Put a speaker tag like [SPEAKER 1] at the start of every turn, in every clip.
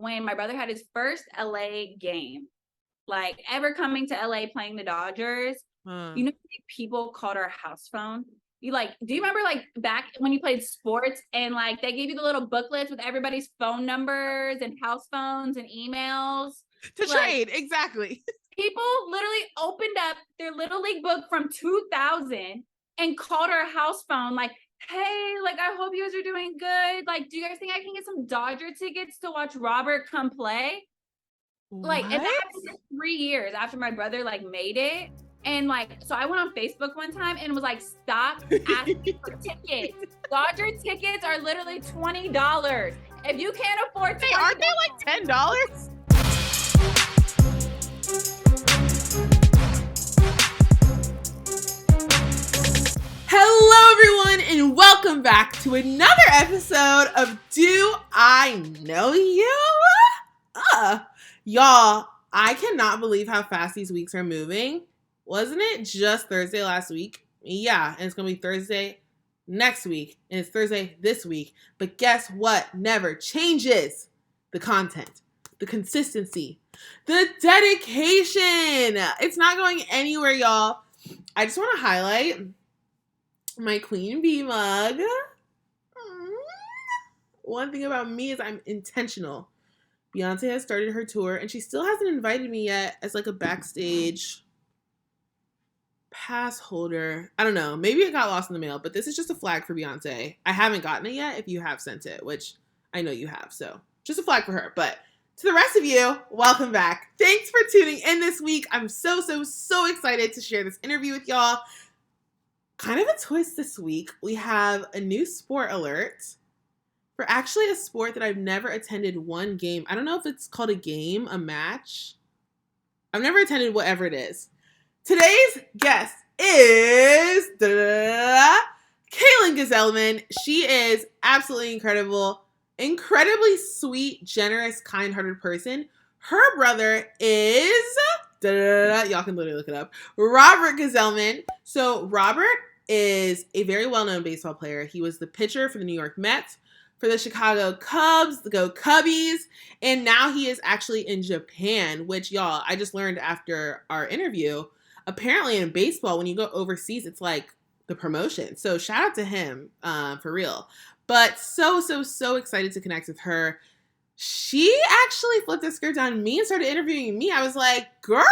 [SPEAKER 1] when my brother had his first LA game, like ever coming to LA playing the Dodgers, you know, how many people called our house phone. Do you remember like back when you played sports and like they gave you the little booklets with everybody's phone numbers and house phones and emails
[SPEAKER 2] to trade? Exactly.
[SPEAKER 1] People literally opened up their little league book from 2000 and called our house phone like, hey, like, I hope you guys are doing good. Like, do you guys think I can get some Dodger tickets to watch Robert come play? Like, and that happened for 3 years after my brother like made it. And like, so I went on Facebook one time and was like, stop asking for tickets. Dodger tickets are literally $20. If you can't afford
[SPEAKER 2] to, aren't they like $10? Hello, everyone, and welcome back to another episode of Do I Know You? Y'all, I cannot believe how fast these weeks are moving. Wasn't it just Thursday last week? Yeah, and it's going to be Thursday next week, and it's Thursday this week. But guess what? Never changes. The content, the consistency, the dedication. It's not going anywhere, y'all. I just want to highlight my Queen Bee mug. One thing about me is I'm intentional. Beyonce has started her tour, and she still hasn't invited me yet as like a backstage pass holder. I don't know. Maybe it got lost in the mail, but this is just a flag for Beyonce. I haven't gotten it yet if you have sent it, which I know you have. So just a flag for her. But to the rest of you, welcome back. Thanks for tuning in this week. I'm so excited to share this interview with y'all. Kind of a twist this week. We have a new sport alert for actually a sport that I've never attended one game. I don't know if it's called a game, a match. I've never attended whatever it is. Today's guest is Kaelyn Gsellman. She is absolutely incredible, incredibly sweet, generous, kind-hearted person. Her brother is, y'all can literally look it up, Robert Gsellman. So Robert is a very well-known baseball player. He was the pitcher for the New York Mets, for the Chicago Cubs, the Go Cubbies, and now he is actually in Japan, which, y'all, I just learned after our interview. Apparently in baseball, when you go overseas, it's like the promotion. So shout out to him, for real. But so excited to connect with her. She actually flipped the script on me and started interviewing me. I was like, girl,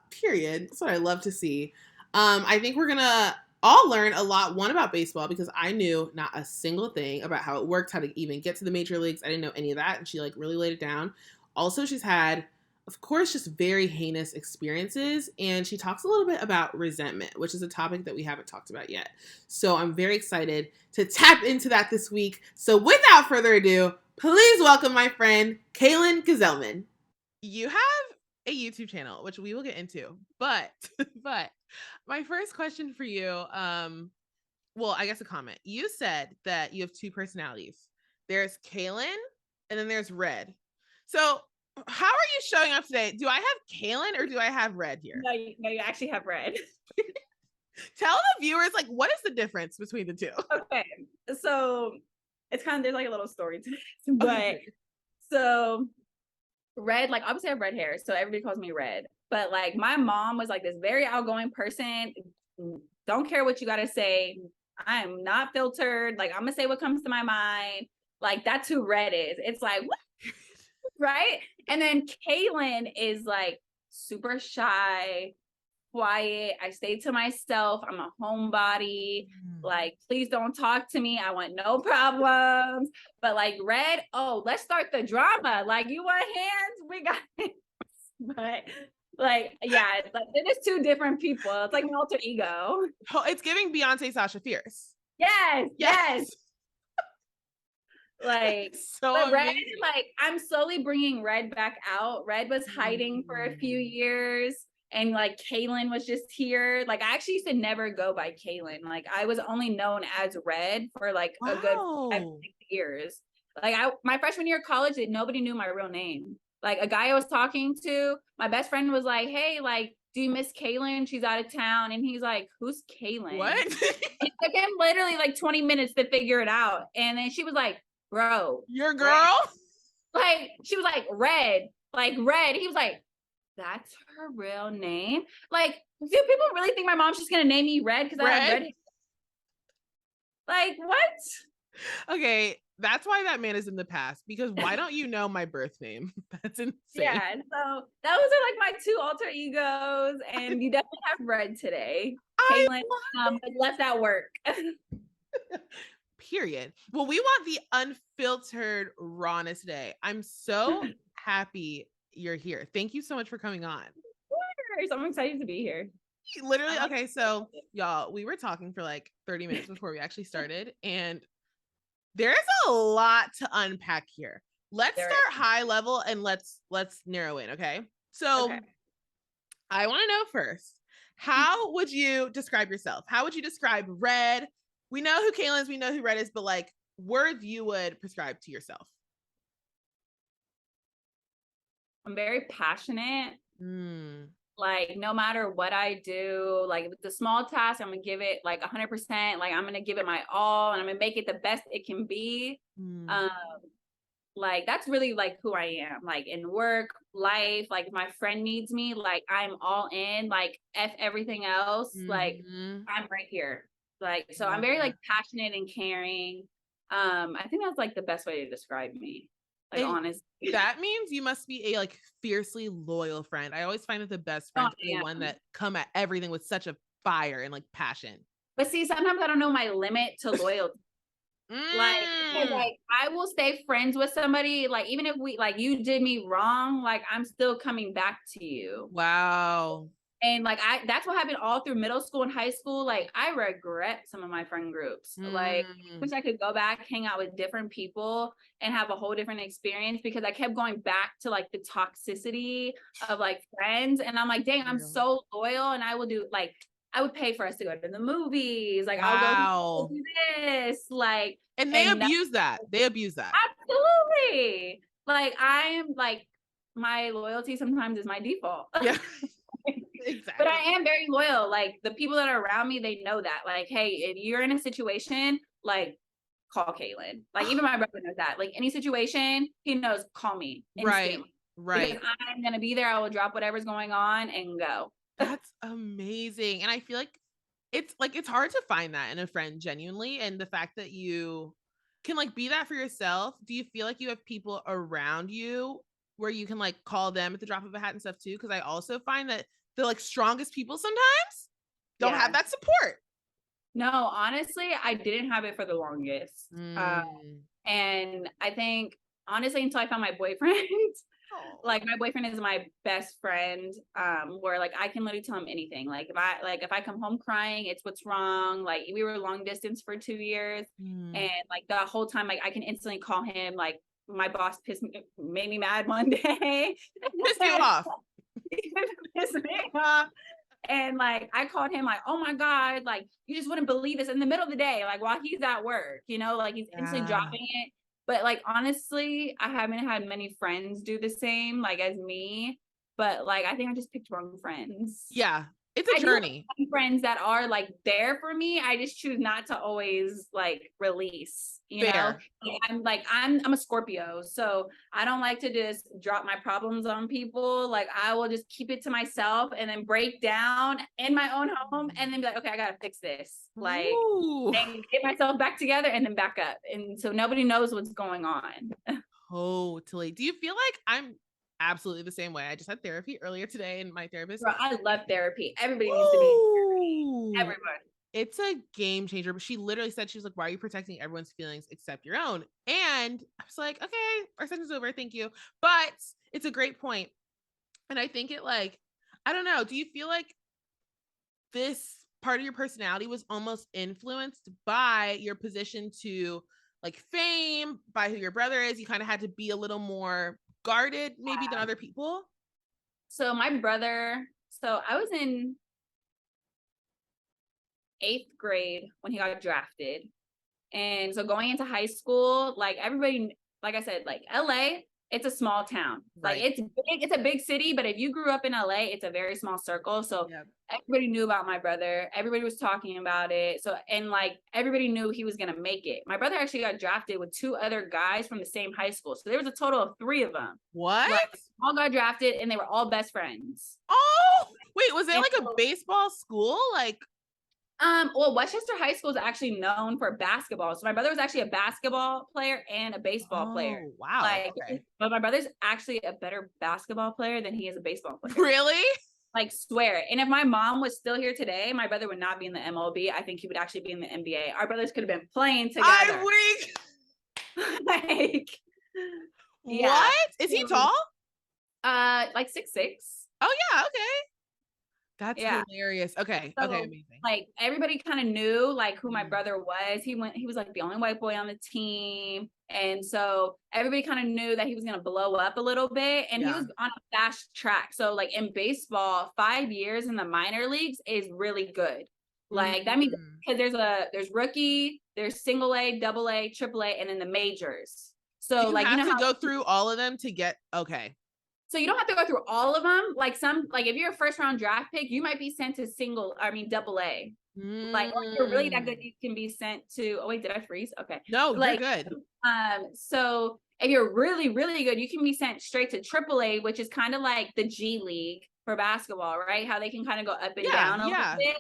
[SPEAKER 2] period. That's what I love to see. I think we're going to all learn a lot, one, about baseball, because I knew not a single thing about how it worked, how to even get to the major leagues. I didn't know any of that. And she like really laid it down. Also, she's had, of course, just very heinous experiences. And she talks a little bit about resentment, which is a topic that we haven't talked about yet. So I'm very excited to tap into that this week. So without further ado, please welcome my friend, Kaelyn Gsellman. You have a YouTube channel, which we will get into. But my first question for you, well, I guess a comment. You said that you have two personalities. There's Kaelyn and then there's Red. So how are you showing up today? Do I have Kaelyn or do I have Red here?
[SPEAKER 1] No, you actually have Red.
[SPEAKER 2] Tell the viewers, like, what is the difference between the two?
[SPEAKER 1] Okay, so it's kind of, there's like a little story to this, but so Red, like, obviously I have red hair, so everybody calls me Red. But like my mom was like this very outgoing person. Don't care what you gotta say. I am not filtered. Like, I'm gonna say what comes to my mind. Like, that's who Red is. It's like, what? Right? And then Kaelyn is like super shy, quiet. I stay to myself. I'm a homebody. Like, please don't talk to me. I want no problems. But like Red, oh, let's start the drama. Like, you want hands? We got hands. But like, yeah, like, they're just two different people. It's like an alter ego.
[SPEAKER 2] Oh, it's giving Beyonce Sasha Fierce.
[SPEAKER 1] Yes. Like,
[SPEAKER 2] so
[SPEAKER 1] but Red, like, I'm slowly bringing Red back out. Red was hiding for a few years, and like Kaelyn was just here. Like, I actually used to never go by Kaelyn. Like, I was only known as Red for like a good 5-6 years. Like, my freshman year of college, nobody knew my real name. Like, a guy I was talking to, my best friend was like, hey, like, do you miss Kaelyn? She's out of town. And he's like, who's Kaelyn?
[SPEAKER 2] What?
[SPEAKER 1] It took him literally like 20 minutes to figure it out. And then she was like, bro,
[SPEAKER 2] your girl?
[SPEAKER 1] like, Red. Like, Red. He was like, that's her real name? Like, do people really think my mom's just gonna name me Red because I have red hair? Like, what?
[SPEAKER 2] Okay, that's why that man is in the past, because why don't you know my birth name? That's insane.
[SPEAKER 1] Yeah, and so those are like my two alter egos, and you definitely have Red today. Kaelyn left at work.
[SPEAKER 2] Period. Well, we want the unfiltered rawness today. I'm so happy you're here. Thank you so much for coming on.
[SPEAKER 1] Of course, I'm excited to be here.
[SPEAKER 2] Literally, okay, so y'all, we were talking for like 30 minutes before we actually started, and there's a lot to unpack here. Let's start high level and let's narrow in, okay? So I want to know first, how would you describe yourself? How would you describe Red? We know who Kaelyn is, we know who Red is, but like words you would prescribe to yourself.
[SPEAKER 1] I'm very passionate. Like, no matter what I do, like if it's a small task, I'm gonna give it like 100%. Like, I'm gonna give it my all, and I'm gonna make it the best it can be. Like, that's really like who I am. Like, in work, life, like if my friend needs me, like I'm all in. Like, F everything else. Like, I'm right here. Like, so I'm very like passionate and caring. I think that's like the best way to describe me. Like, honestly,
[SPEAKER 2] that means you must be a like fiercely loyal friend. I always find that the best friends are the one that come at everything with such a fire and like passion.
[SPEAKER 1] But see, sometimes I don't know my limit to loyalty. Like I will stay friends with somebody, like even if we like you did me wrong, like I'm still coming back to you.
[SPEAKER 2] Wow.
[SPEAKER 1] And like that's what happened all through middle school and high school. Like, I regret some of my friend groups. Like, I wish I could go back, hang out with different people and have a whole different experience, because I kept going back to like the toxicity of like friends. And I'm like, dang, I'm so loyal, and I will do like I would pay for us to go to the movies. Like, I'll go do this. Like,
[SPEAKER 2] and they abuse that. They abuse that.
[SPEAKER 1] Absolutely. Like, I'm like, my loyalty sometimes is my default.
[SPEAKER 2] Yeah. Exactly.
[SPEAKER 1] But I am very loyal. Like, the people that are around me, they know that. Like, hey, if you're in a situation, like, call Kaelyn. Like, even my brother knows that. Like, any situation, he knows, call me instantly.
[SPEAKER 2] Right.
[SPEAKER 1] Because I'm gonna be there. I will drop whatever's going on and go.
[SPEAKER 2] That's amazing. And I feel like it's hard to find that in a friend, genuinely. And the fact that you can like be that for yourself. Do you feel like you have people around you where you can like call them at the drop of a hat and stuff too? Because I also find that the like strongest people sometimes don't have that support.
[SPEAKER 1] No, honestly, I didn't have it for the longest. And I think honestly, until I found my boyfriend, like my boyfriend is my best friend, where like I can literally tell him anything. Like if I come home crying, it's what's wrong. Like, we were long distance for 2 years, and like the whole time, like I can instantly call him. Like, my boss made me mad one day.
[SPEAKER 2] Pissed you off.
[SPEAKER 1] Pissed me off. And like I called him, like, oh my God, like you just wouldn't believe this, in the middle of the day, like while he's at work, you know, like he's instantly dropping it. But like, honestly, I haven't had many friends do the same, like, as me. But like, I think I just picked wrong friends.
[SPEAKER 2] Yeah. It's a journey.
[SPEAKER 1] I do have friends that are like there for me. I just choose not to always like release, you know. I'm a Scorpio, so I don't like to just drop my problems on people. Like, I will just keep it to myself and then break down in my own home and then be like, okay, I gotta fix this. Like, and get myself back together and then back up. And so nobody knows what's going on.
[SPEAKER 2] Totally. Do you feel like I'm absolutely the same way? I just had therapy earlier today, and my therapist.
[SPEAKER 1] Bro, I love therapy. Everybody needs to be in therapy. Everyone.
[SPEAKER 2] It's a game changer. But she literally said, she was like, why are you protecting everyone's feelings except your own? And I was like, okay, our sentence is over. Thank you. But it's a great point. And I think it, like, I don't know. Do you feel like this part of your personality was almost influenced by your position to like fame, by who your brother is? You kind of had to be a little more guarded maybe than other people?
[SPEAKER 1] So my brother, so I was in 8th grade when he got drafted. And so going into high school, like everybody, like I said, like LA, it's a small town. Like it's big, it's a big city, but if you grew up in LA, it's a very small circle. So everybody knew about my brother. Everybody was talking about it. So, and like everybody knew he was going to make it. My brother actually got drafted with 2 other guys from the same high school. So there was a total of 3 of them.
[SPEAKER 2] What?
[SPEAKER 1] Like, all got drafted and they were all best friends.
[SPEAKER 2] Oh, wait, was it like a baseball school? Like,
[SPEAKER 1] well, Westchester High School is actually known for basketball. So my brother was actually a basketball player and a baseball player.
[SPEAKER 2] Wow.
[SPEAKER 1] Like, but my brother's actually a better basketball player than he is a baseball player.
[SPEAKER 2] Really?
[SPEAKER 1] Like, swear. And if my mom was still here today, my brother would not be in the MLB. I think he would actually be in the NBA. Our brothers could have been playing together.
[SPEAKER 2] I'm weak.
[SPEAKER 1] Like,
[SPEAKER 2] what? Is he tall?
[SPEAKER 1] Like 6'6".
[SPEAKER 2] Oh yeah, okay. That's hilarious. Okay. So, okay, amazing.
[SPEAKER 1] Like everybody kind of knew like who my brother was. He was like the only white boy on the team. And so everybody kind of knew that he was going to blow up a little bit, and he was on a fast track. So like in baseball, 5 years in the minor leagues is really good. Like that means because there's rookie, there's single A, double A, triple A, and then the majors. So like
[SPEAKER 2] you have to go through all of them to get
[SPEAKER 1] So you don't have to go through all of them. Like if you're a first round draft pick, you might be sent to double A. Like if you're really that good, you can be sent to, oh wait, did I freeze? Okay.
[SPEAKER 2] No,
[SPEAKER 1] like,
[SPEAKER 2] you're good.
[SPEAKER 1] So if you're really, really good, you can be sent straight to triple A, which is kind of like the G League for basketball, right? How they can kind of go up and down a little bit.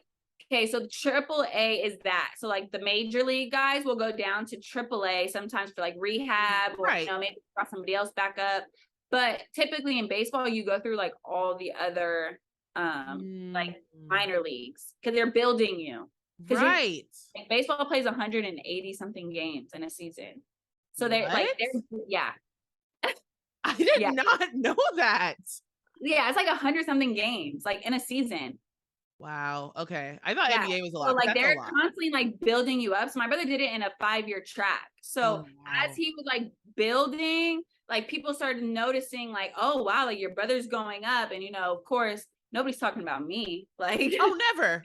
[SPEAKER 1] Okay, so triple A is that. So like the major league guys will go down to triple A sometimes for like rehab or maybe brought somebody else back up. But typically in baseball, you go through like all the other like minor leagues because they're building you. Right. Like, baseball plays 180 something games in a season. So they're I
[SPEAKER 2] did not know that.
[SPEAKER 1] Yeah, it's like 100 something games like in a season.
[SPEAKER 2] Wow. Okay. I thought NBA was a lot.
[SPEAKER 1] So like they're constantly like building you up. So my brother did it in a 5-year track. So as he was like building, like people started noticing like, oh wow, like your brother's going up. And of course, nobody's talking about me. Like,
[SPEAKER 2] oh, never.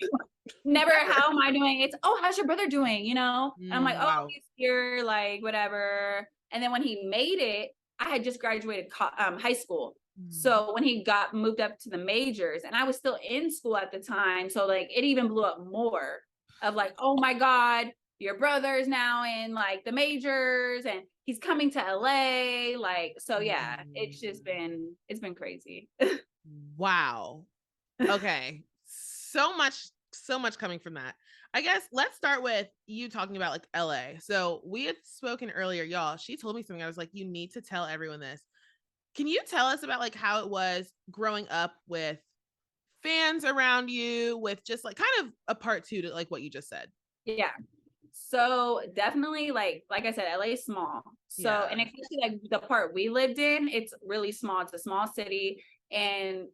[SPEAKER 1] Never. How am I doing? It's, oh, how's your brother doing? And I'm like, oh, he's here, like whatever. And then when he made it, I had just graduated high school. So when he got moved up to the majors, and I was still in school at the time, so like it even blew up more of like, oh my God, your brother's now in like the majors and he's coming to LA. Like, so yeah, it's been crazy.
[SPEAKER 2] Wow. Okay. So much coming from that. I guess let's start with you talking about like LA. So we had spoken earlier, y'all. She told me something. I was like, you need to tell everyone this. Can you tell us about like how it was growing up with fans around you, with just like kind of a part 2 to like what you just said?
[SPEAKER 1] Yeah. So definitely like I said, LA is small. So, and especially like the part we lived in, it's really small. It's a small city and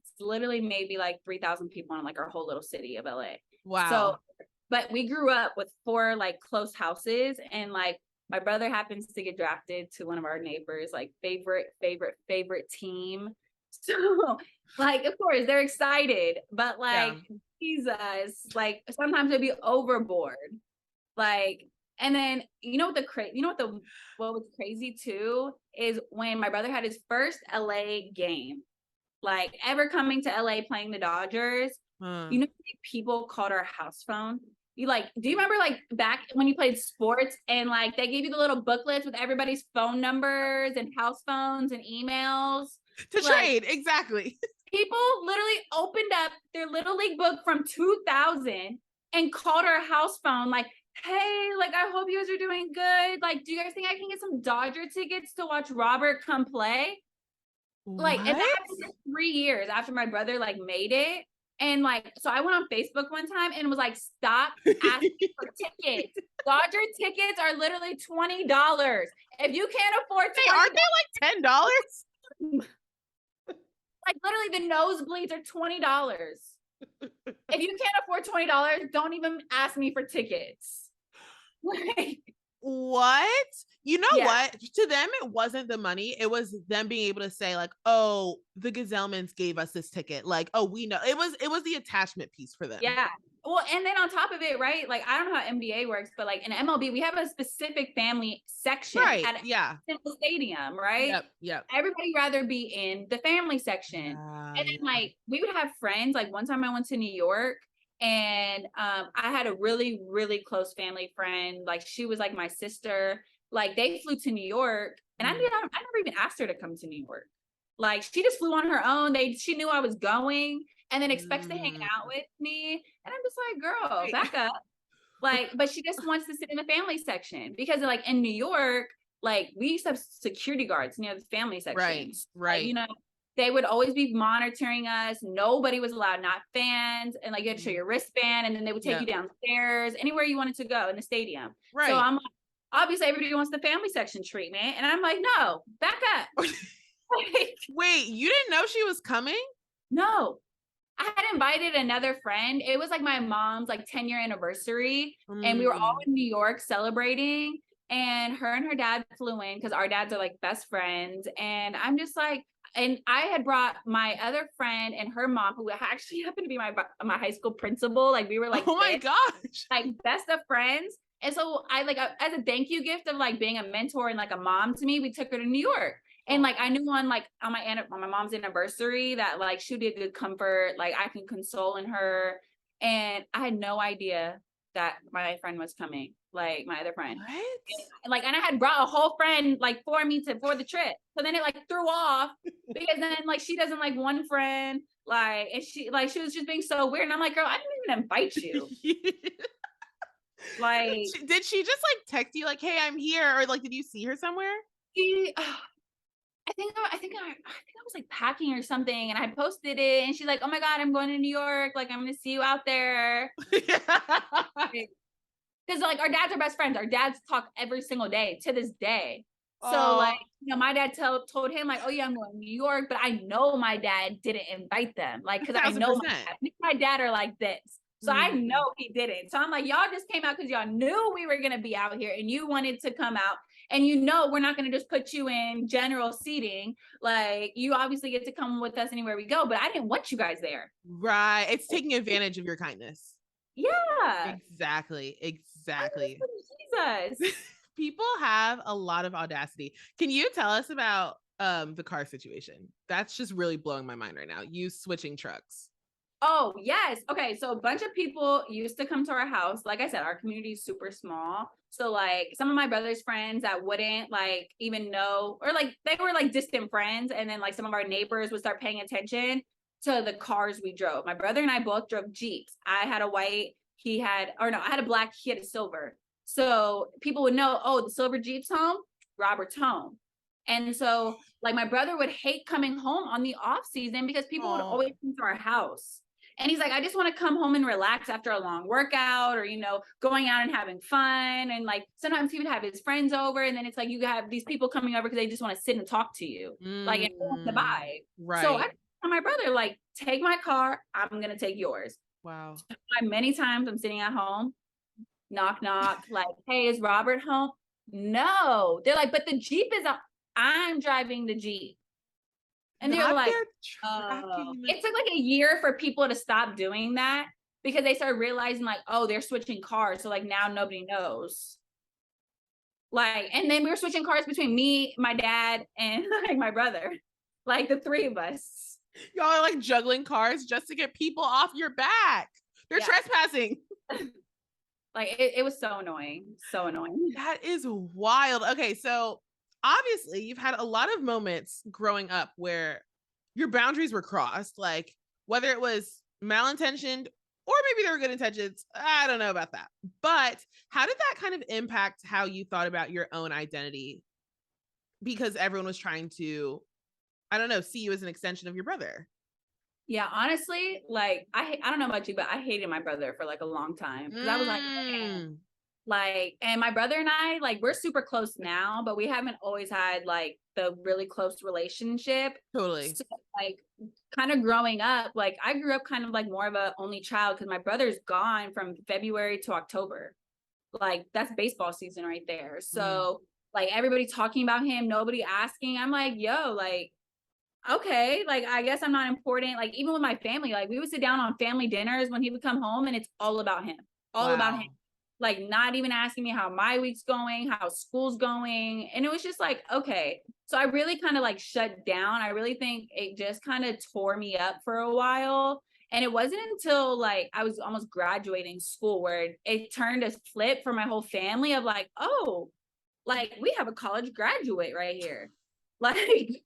[SPEAKER 1] it's literally maybe like 3,000 people in like our whole little city of LA.
[SPEAKER 2] Wow.
[SPEAKER 1] So, but we grew up with 4 like close houses, and like my brother happens to get drafted to one of our neighbors, like favorite team. So like, of course they're excited, but like, Jesus, like sometimes it'd be overboard. Like, and then, what was crazy too is when my brother had his first LA game, like ever coming to LA playing the Dodgers, people called our house phone. Do you remember like back when you played sports and like they gave you the little booklets with everybody's phone numbers and house phones and emails
[SPEAKER 2] to trade? Exactly.
[SPEAKER 1] People literally opened up their little league book from 2000 and called our house phone like, hey, like I hope you guys are doing good. Like, do you guys think I can get some Dodger tickets to watch Robert come play? What? Like, and that happened for 3 years after my brother like made it. And like, so I went on Facebook one time and was like, stop asking for tickets. Dodger tickets are literally $20. If you can't afford
[SPEAKER 2] $20, aren't they like $10?
[SPEAKER 1] Like literally the nosebleeds are $20. If you can't afford $20, don't even ask me for tickets. Like,
[SPEAKER 2] what? You know what? To them, it wasn't the money. It was them being able to say like, oh, the Gsellmans gave us this ticket. Like, oh, we know. It was the attachment piece for them.
[SPEAKER 1] Yeah. Well, and then on top of it, right? Like, I don't know how NBA works, but like in MLB, we have a specific family section
[SPEAKER 2] Right.
[SPEAKER 1] at
[SPEAKER 2] Yeah.
[SPEAKER 1] the stadium, right?
[SPEAKER 2] Yep. Yep.
[SPEAKER 1] Everybody rather be in the family section. And then like we would have friends. Like one time I went to New York and I had a really, really close family friend. Like she was like my sister. Like they flew to New York and I never even asked her to come to New York. Like she just flew on her own. She knew I was going and then expects to hang out with me. And I'm just like, girl, back up. Like, but she just wants to sit in the family section because like in New York, like we used to have security guards near the family section.
[SPEAKER 2] Right. Right.
[SPEAKER 1] Like, you know, they would always be monitoring us. Nobody was allowed, not fans. And like you had to show your wristband and then they would take you downstairs, anywhere you wanted to go in the stadium. Right. So I'm like, obviously everybody wants the family section treatment. And I'm like, no, back up. Like,
[SPEAKER 2] wait, you didn't know she was coming?
[SPEAKER 1] No. I had invited another friend. It was like my mom's like 10-year anniversary. And we were all in New York celebrating. And her and her dad flew in because our dads are like best friends. And I'm just like, and I had brought my other friend and her mom, who actually happened to be my high school principal. Like we were like,
[SPEAKER 2] oh my gosh,
[SPEAKER 1] like best of friends. And so I like, as a thank you gift of like being a mentor and like a mom to me, we took her to New York. And like, I knew on my mom's anniversary that like, she'd be a good comfort. Like I can console in her. And I had no idea that my friend was coming, like my other friend. What? And I had brought a whole friend like for the trip. So then it like threw off because then like, she doesn't like one friend, like, and she was just being so weird. And I'm like, girl, I didn't even invite you. Like,
[SPEAKER 2] did she just like text you like, hey, I'm here? Or like, did you see her somewhere?
[SPEAKER 1] I think I was like packing or something and I posted it and she's like, oh my God, I'm going to New York. Like, I'm going to see you out there. Because like our dads are best friends. Our dads talk every single day to this day. So like, you know, my dad told him like, oh yeah, I'm going to New York, but I know my dad didn't invite them. Like, cause I know my dad are like this. So I know he didn't. So I'm like, y'all just came out because y'all knew we were going to be out here and you wanted to come out. And you know, we're not going to just put you in general seating. Like, you obviously get to come with us anywhere we go, but I didn't want you guys there.
[SPEAKER 2] Right. It's taking advantage of your kindness.
[SPEAKER 1] Yeah.
[SPEAKER 2] Exactly.
[SPEAKER 1] Jesus.
[SPEAKER 2] People have a lot of audacity. Can you tell us about the car situation? That's just really blowing my mind right now. You switching trucks.
[SPEAKER 1] Oh, yes. Okay. So a bunch of people used to come to our house. Like I said, our community is super small. So like some of my brother's friends that wouldn't like even know, or like they were like distant friends. And then like some of our neighbors would start paying attention to the cars we drove. My brother and I both drove Jeeps. I had a white, I had a black, he had a silver. So people would know, oh, the silver Jeep's home, Robert's home. And so like my brother would hate coming home on the off season because people would always come to our house. And he's like, I just want to come home and relax after a long workout or, you know, going out and having fun. And like, sometimes he would have his friends over and then it's like, you have these people coming over because they just want to sit and talk to you, like, and the vibe.
[SPEAKER 2] Right.
[SPEAKER 1] So I told my brother, like, take my car. I'm going to take yours.
[SPEAKER 2] Wow.
[SPEAKER 1] Many times I'm sitting at home, knock, knock, like, hey, is Robert home? No. They're like, but the Jeep is up. I'm driving the Jeep. And they're like, it took like a year for people to stop doing that because they started realizing like, oh, they're switching cars. So like now nobody knows. Like, and then we were switching cars between me, my dad, and like my brother, like the three of us.
[SPEAKER 2] Y'all are like juggling cars just to get people off your back. They're trespassing.
[SPEAKER 1] Like it was so annoying. So annoying.
[SPEAKER 2] That is wild. Okay, so obviously you've had a lot of moments growing up where your boundaries were crossed, like whether it was malintentioned or maybe they were good intentions. I don't know about that. But how did that kind of impact how you thought about your own identity? Because everyone was trying to, I don't know, see you as an extension of your brother.
[SPEAKER 1] Yeah, honestly, like I don't know about you, but I hated my brother for like a long time. Because I was like, man. Like, and my brother and I, like, we're super close now, but we haven't always had like the really close relationship.
[SPEAKER 2] Totally.
[SPEAKER 1] So, like, kind of growing up, like I grew up kind of like more of a only child because my brother's gone from February to October. Like that's baseball season right there. So like everybody talking about him, nobody asking. I'm like, yo, like okay, like, I guess I'm not important. Like, even with my family, like, we would sit down on family dinners when he would come home and it's all about him, all about him.
[SPEAKER 2] Wow.
[SPEAKER 1] Like, not even asking me how my week's going, how school's going. And it was just like, okay. So I really kind of like shut down. I really think it just kind of tore me up for a while. And it wasn't until like I was almost graduating school where it turned a flip for my whole family of like, oh, like we have a college graduate right here. Like, and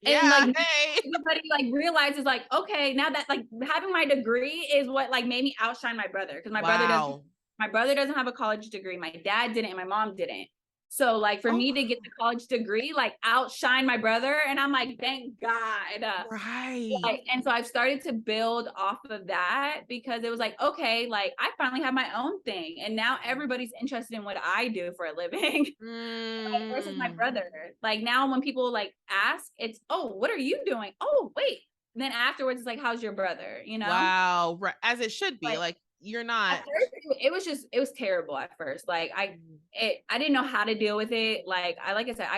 [SPEAKER 2] Yeah.
[SPEAKER 1] like
[SPEAKER 2] Hey.
[SPEAKER 1] everybody like realizes like, okay, now that like having my degree is what like made me outshine my brother, because
[SPEAKER 2] Wow.
[SPEAKER 1] my brother doesn't have a college degree, my dad didn't, and my mom didn't. So like for
[SPEAKER 2] Oh,
[SPEAKER 1] me to get the college degree, like outshine my brother, and I'm like, thank God.
[SPEAKER 2] right.
[SPEAKER 1] Like, and so I've started to build off of that, because it was like, okay, like I finally have my own thing, and now everybody's interested in what I do for a living. Versus my
[SPEAKER 2] Mm.
[SPEAKER 1] brother. Like now when people like ask, it's, oh, what are you doing? Oh, wait. And then afterwards it's like, how's your brother? You know?
[SPEAKER 2] Wow. Right. As it should be.
[SPEAKER 1] Like
[SPEAKER 2] Like, you're
[SPEAKER 1] at
[SPEAKER 2] not.
[SPEAKER 1] first it was terrible at first. Like I didn't know how to deal with it. Like I said,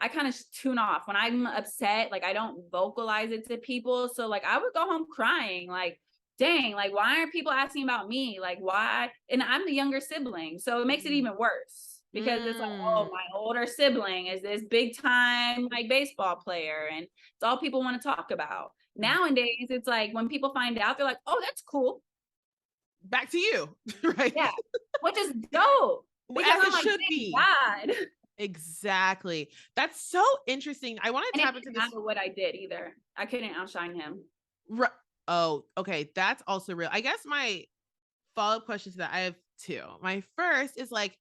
[SPEAKER 1] I kind of tune off when I'm upset. Like I don't vocalize it to people. So like I would go home crying, like, dang, like why aren't people asking about me? Like why? And I'm the younger sibling, so it makes it even worse, because it's like, oh,
[SPEAKER 2] Mm.
[SPEAKER 1] my older sibling is this big time like baseball player, and it's all people want to talk about. Nowadays, it's like when people find out, they're like, oh, that's cool.
[SPEAKER 2] Back to you. Right.
[SPEAKER 1] Yeah, which is dope, because
[SPEAKER 2] As
[SPEAKER 1] I'm
[SPEAKER 2] it
[SPEAKER 1] like,
[SPEAKER 2] should
[SPEAKER 1] thank
[SPEAKER 2] be.
[SPEAKER 1] God.
[SPEAKER 2] Exactly. That's so interesting. I want to
[SPEAKER 1] And it
[SPEAKER 2] tap
[SPEAKER 1] didn't
[SPEAKER 2] into this.
[SPEAKER 1] matter what I did either. I couldn't outshine him.
[SPEAKER 2] Ri- Oh, okay. That's also real. I guess my follow-up question to that, I have two. My first is like,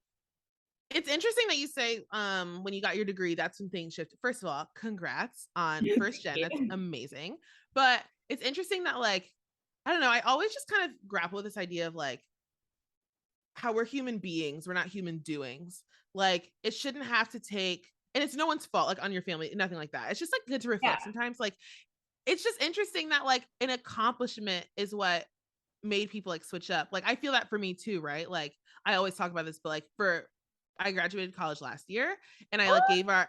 [SPEAKER 2] it's interesting that you say when you got your degree, that's when things shifted. First of all, congrats on first gen. That's amazing. But it's interesting that like, I don't know, I always just kind of grapple with this idea of like how we're human beings, we're not human doings. Like it shouldn't have to take, and it's no one's fault, like on your family, nothing like that. It's just like good to
[SPEAKER 1] Yeah,
[SPEAKER 2] reflect sometimes. Like it's just interesting that like an accomplishment is what made people like switch up. Like I feel that for me too, right? Like I always talk about this, but like for I graduated college last year and I like
[SPEAKER 1] oh,
[SPEAKER 2] gave our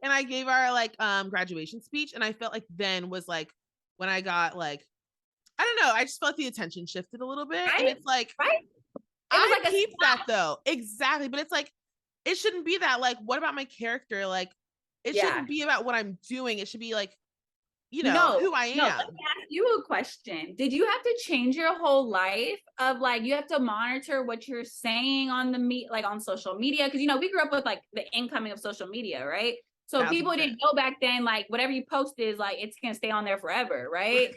[SPEAKER 2] and I gave our like graduation speech, and I felt like then was like when I got like I don't know, I just felt like the attention shifted a little bit, and
[SPEAKER 1] right,
[SPEAKER 2] it's like
[SPEAKER 1] right. It was
[SPEAKER 2] I
[SPEAKER 1] like a
[SPEAKER 2] peeped that though. Exactly. But it's like, it shouldn't be that. Like, what about my character? Like, it
[SPEAKER 1] yeah.
[SPEAKER 2] shouldn't be about what I'm doing. It should be like,
[SPEAKER 1] No,
[SPEAKER 2] who I
[SPEAKER 1] no. Let
[SPEAKER 2] am.
[SPEAKER 1] me ask you a question. Did you have to change your whole life of like you have to monitor what you're saying on like on social media? Because we grew up with like the incoming of social media, right? So people
[SPEAKER 2] 1000%.
[SPEAKER 1] didn't know back then, like whatever you post is like it's gonna stay on there forever, right?
[SPEAKER 2] Right.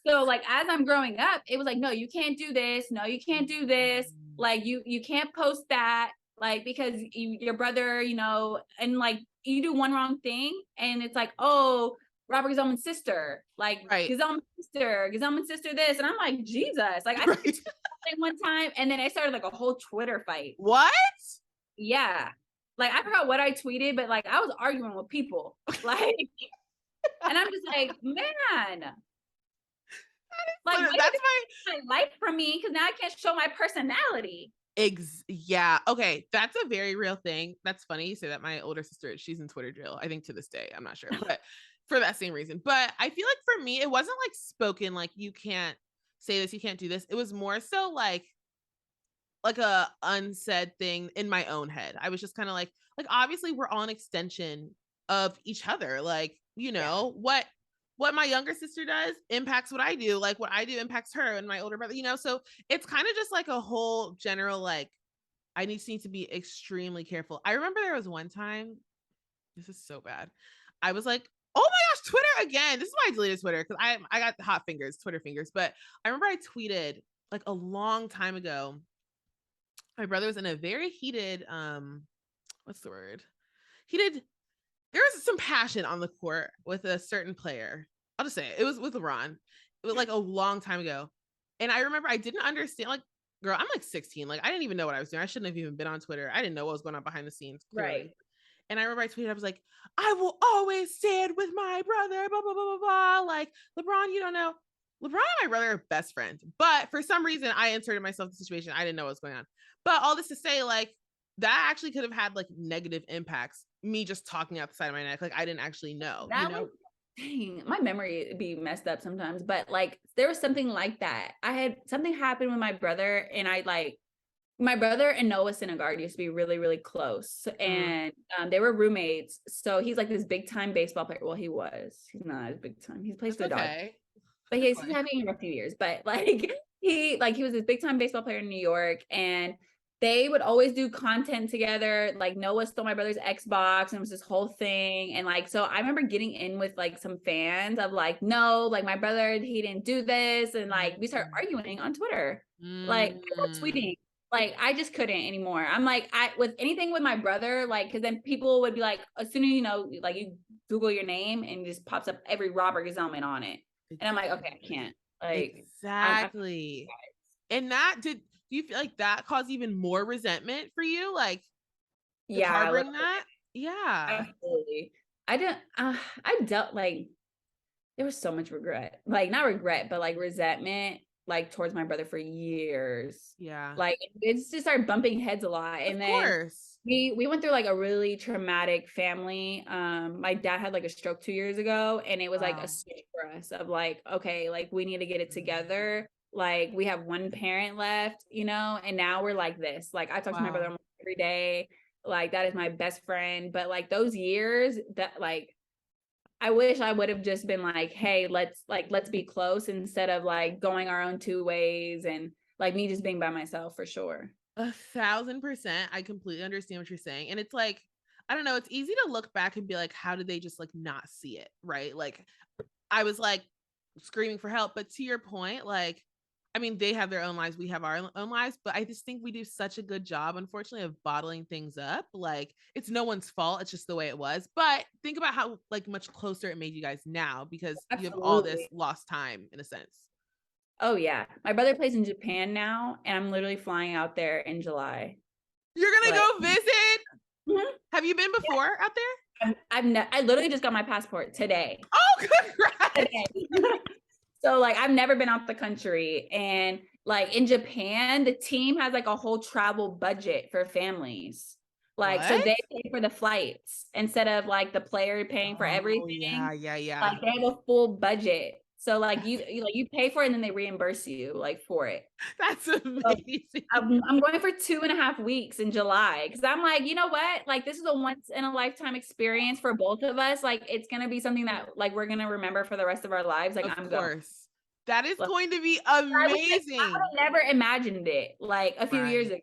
[SPEAKER 1] So like as I'm growing up, it was like, no, you can't do this. No, you can't do this. Like you can't post that, like because your brother, and like you do one wrong thing, and it's like, oh, Robert Gsellman's sister, like
[SPEAKER 2] Right.
[SPEAKER 1] Gsellman's sister this. And I'm like, Jesus. Like I
[SPEAKER 2] Right.
[SPEAKER 1] tweeted one time and then I started like a whole Twitter fight.
[SPEAKER 2] What?
[SPEAKER 1] Yeah. Like I forgot what I tweeted, but like I was arguing with people. Like, and I'm just like, man, like why
[SPEAKER 2] But
[SPEAKER 1] do you
[SPEAKER 2] that's
[SPEAKER 1] take my life from me? Because now I can't show my personality.
[SPEAKER 2] yeah. Okay. That's a very real thing. That's funny you say that. My older sister, she's in Twitter jail, I think to this day. I'm not sure, but for that same reason. But I feel like for me, it wasn't like spoken, like you can't say this, you can't do this. It was more so like a unsaid thing in my own head. I was just kind of like obviously we're all an extension of each other. Like,
[SPEAKER 1] Yeah.
[SPEAKER 2] what my younger sister does impacts what I do. Like what I do impacts her and my older brother, so it's kind of just like a whole general like I need to be extremely careful. I remember there was one time, this is so bad. I was like, oh my gosh, Twitter again. This is why I deleted Twitter, because I got hot fingers, Twitter fingers. But I remember I tweeted like a long time ago, my brother was in a very heated what's the word, heated, there was some passion on the court with a certain player. I'll just say it was with LeBron. It was like a long time ago, and I remember I didn't understand, like, girl, I'm like 16, like I didn't even know what I was doing. I shouldn't have even been on Twitter. I didn't know what was going on behind the scenes,
[SPEAKER 1] Right.
[SPEAKER 2] clearly. And I remember I tweeted, I was like, I will always stand with my brother, blah blah blah blah blah. Like, LeBron, you don't know, LeBron and my brother are best friends, but for some reason I inserted myself in the situation. I didn't know what was going on. But all this to say, like, that actually could have had like negative impacts. Me just talking out the side of my neck, like I didn't actually know.
[SPEAKER 1] That was, dang, my memory be messed up sometimes, but like there was something like that. I had something happen with my brother, and my brother and Noah Syndergaard used to be really, really close, and they were roommates. So he's like this big time baseball player. Well, he was. He's not as big time. He plays for the Dodgers, but he's having a few years. But like he was this big time baseball player in New York, and they would always do content together. Like Noah stole my brother's Xbox, and it was this whole thing. And like, so I remember getting in with like some fans of like, no, like my brother, he didn't do this, and like we started arguing on Twitter, like people tweeting. Like I just couldn't anymore. I'm like, with anything with my brother, like, because then people would be like, as soon as you know, like you Google your name and it just pops up every Robert Gsellman on it, and I'm like, okay, I can't. Like
[SPEAKER 2] exactly. And that do you feel like that caused even more resentment for you? Like, harboring that? Yeah,
[SPEAKER 1] absolutely. I dealt like there was so much regret, like not regret, but like resentment, like towards my brother for years.
[SPEAKER 2] Yeah.
[SPEAKER 1] Like it's just started bumping heads a lot. And then we went through like a really traumatic family. My dad had like a stroke 2 years ago, and it was like a switch for us of like, okay, like we need to get it together. Like we have one parent left, you know, and now we're like this. Like I talk to my brother almost every day. Like that is my best friend. But like those years that like I wish I would have just been like, hey, let's be close, instead of like going our own two ways, and like me just being by myself, for sure.
[SPEAKER 2] 1,000%. I completely understand what you're saying. And it's like, I don't know, it's easy to look back and be like, how did they just like not see it? Right. Like I was like screaming for help. But to your point, like, I mean, they have their own lives, we have our own lives, but I just think we do such a good job, unfortunately, of bottling things up. Like it's no one's fault. It's just the way it was. But think about how like much closer it made you guys now, because you have all this lost time in a sense.
[SPEAKER 1] Oh yeah. My brother plays in Japan now, and I'm literally flying out there in July.
[SPEAKER 2] You're gonna go visit? Have you been before out there?
[SPEAKER 1] I literally just got my passport today.
[SPEAKER 2] Oh, congrats.
[SPEAKER 1] Today. So like I've never been out the country, and like in Japan, the team has like a whole travel budget for families. Like so they pay for the flights instead of like the player paying for everything.
[SPEAKER 2] Yeah.
[SPEAKER 1] Like they have a full budget. So like you pay for it, and then they reimburse you like for it.
[SPEAKER 2] That's amazing.
[SPEAKER 1] So I'm going for 2.5 weeks in July, because I'm like, you know what? Like this is a once in a lifetime experience for both of us. Like it's gonna be something that like we're gonna remember for the rest of our lives. Like
[SPEAKER 2] of course. That is going to be amazing.
[SPEAKER 1] I would have never imagined it like a few years ago,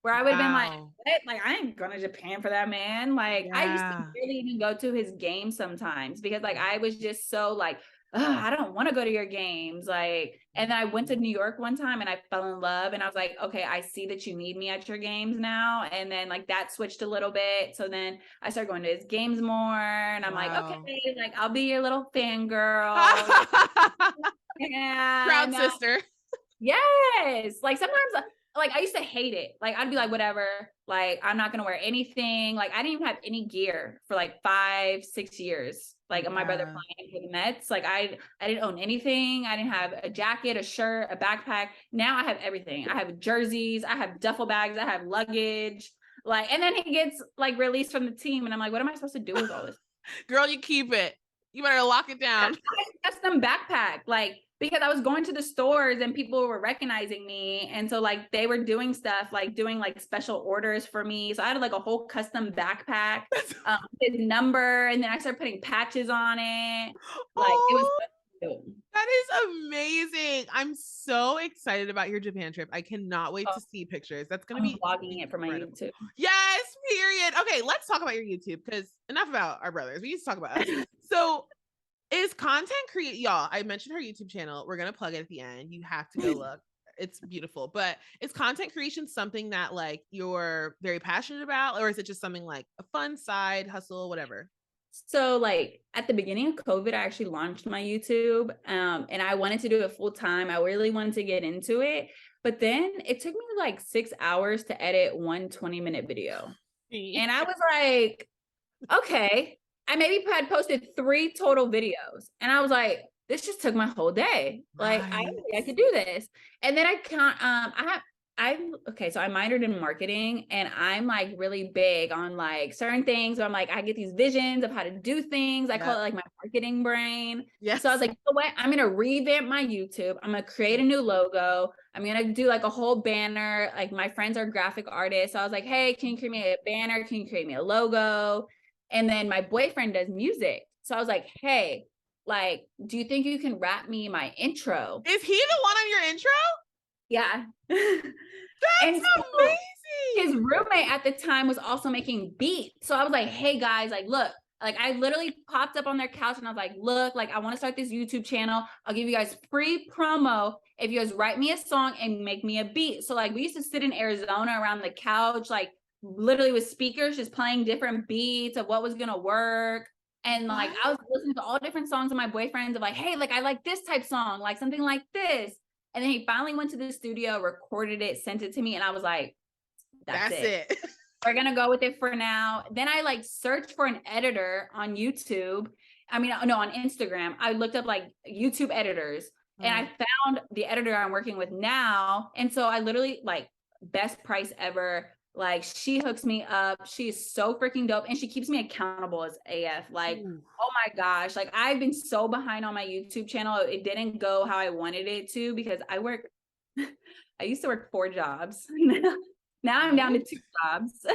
[SPEAKER 1] where I would have been like, what? Like I ain't going to Japan for that man. Like I used to really even go to his games sometimes, because like I was just so like, I don't want to go to your games. Like, and then I went to New York one time and I fell in love, and I was like, okay, I see that you need me at your games now. And then like that switched a little bit. So then I started going to his games more, and I'm like, okay, like I'll be your little fangirl. Yeah.
[SPEAKER 2] Proud sister.
[SPEAKER 1] Yes. Like sometimes like I used to hate it. Like I'd be like, whatever, like I'm not gonna wear anything. Like I didn't even have any gear for like 5-6 years. Like my brother playing for the Mets. Like I didn't own anything. I didn't have a jacket, a shirt, a backpack. Now I have everything. I have jerseys, I have duffel bags, I have luggage. Like, and then he gets like released from the team, and I'm like, what am I supposed to do with all this?
[SPEAKER 2] Girl, you keep it. You better lock it down.
[SPEAKER 1] Custom backpack, like, because I was going to the stores and people were recognizing me. And so like they were doing stuff, like doing like special orders for me. So I had like a whole custom backpack, his number. And then I started putting patches on it. Like it was cute.
[SPEAKER 2] That is amazing. I'm so excited about your Japan trip. I cannot wait to see pictures. That's going to be
[SPEAKER 1] vlogging it for my YouTube.
[SPEAKER 2] Yes, period. Okay, let's talk about your YouTube, because enough about our brothers. We need to talk about us. So is content y'all, I mentioned her YouTube channel. We're going to plug it at the end. You have to go look. It's beautiful. But is content creation something that like you're very passionate about, or is it just something like a fun side hustle, whatever?
[SPEAKER 1] So like at the beginning of COVID, I actually launched my YouTube, and I wanted to do it full time. I really wanted to get into it, but then it took me like 6 hours to edit one 20-minute video. And I was like, okay, I maybe had posted 3 total videos, and I was like, this just took my whole day. Like I could do this. And then I so I minored in marketing, and I'm like really big on like certain things. I'm like, I get these visions of how to do things. I call it like my marketing brain.
[SPEAKER 2] Yes.
[SPEAKER 1] So I was like, you know what? I'm going to revamp my YouTube. I'm going to create a new logo. I'm going to do like a whole banner. Like my friends are graphic artists. So I was like, hey, can you create me a banner? Can you create me a logo? And then my boyfriend does music. So I was like, hey, like, do you think you can rap me my intro?
[SPEAKER 2] Is he the one on your intro?
[SPEAKER 1] Yeah.
[SPEAKER 2] That's amazing.
[SPEAKER 1] His roommate at the time was also making beats. So I was like, hey guys, like, look, like I literally popped up on their couch and I was like, look, like I want to start this YouTube channel. I'll give you guys free promo if you guys write me a song and make me a beat. So like we used to sit in Arizona around the couch, like literally with speakers, just playing different beats of what was going to work. And like I was listening to all different songs of my boyfriends of like, hey, like I like this type song, like something like this. And then he finally went to the studio, recorded it, sent it to me. And I was like, that's it. We're going to go with it for now. Then I like searched for an editor on YouTube. I mean, no, on Instagram. I looked up like YouTube editors and I found the editor I'm working with now. And so I literally like best price ever. Like she hooks me up. She's so freaking dope. And she keeps me accountable as AF. Like, oh my gosh. Like I've been so behind on my YouTube channel. It didn't go how I wanted it to because I used to work 4 jobs. Now I'm down to 2 jobs.